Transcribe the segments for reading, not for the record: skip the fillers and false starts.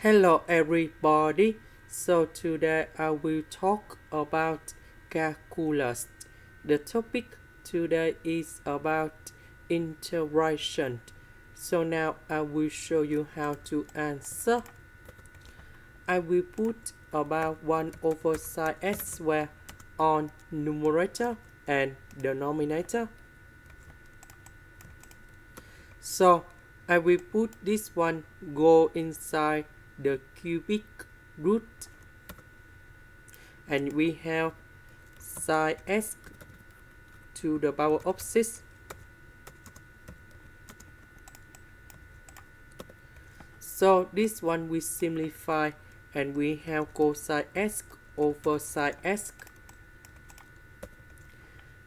Hello everybody. So today I will talk about calculus. The topic today is about integration. So now I will show you how to answer. I will put about 1 over sine x squared on numerator and denominator. So I will put this one go inside the cubic root, and we have sine x to the power of 6. So this one we simplify, and we have cosine x over sine x.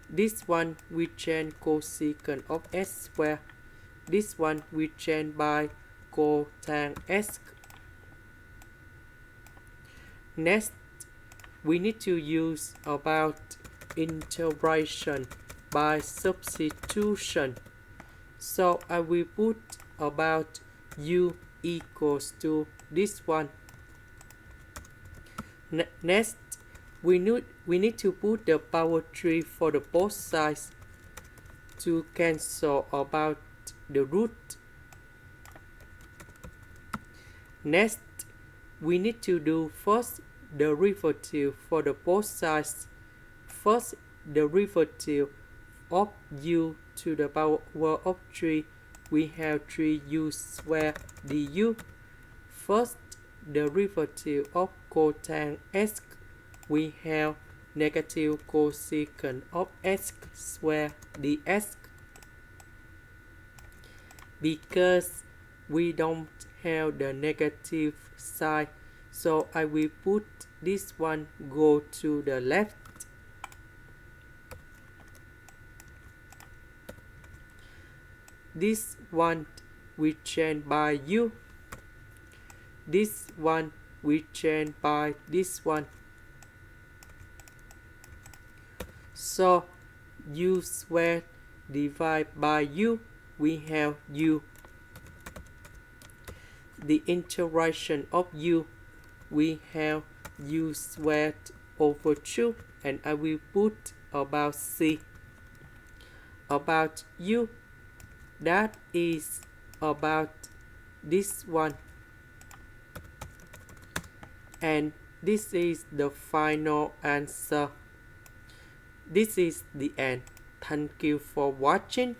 This one we change cosecant of x squared. This one we change by cotangent x. Next, we need to use about integration by substitution. So I will put about u equals to this one. Next, we need to put the power 3 for the both sides to cancel about the root. Next, we need to do first derivative for the both sides. First derivative of u to the power of 3, we have 3u squared du. First derivative of cotangent x, we have negative cosecant of x squared dx. Because we don't have the negative side, so I will put this one go to the left. This one we change by u. This one we change by this one. So u squared divided by u, we have u. The integration of u, we have u squared over 2, and I will put about c. About u, that is about this one. And this is the final answer. This is the end. Thank you for watching.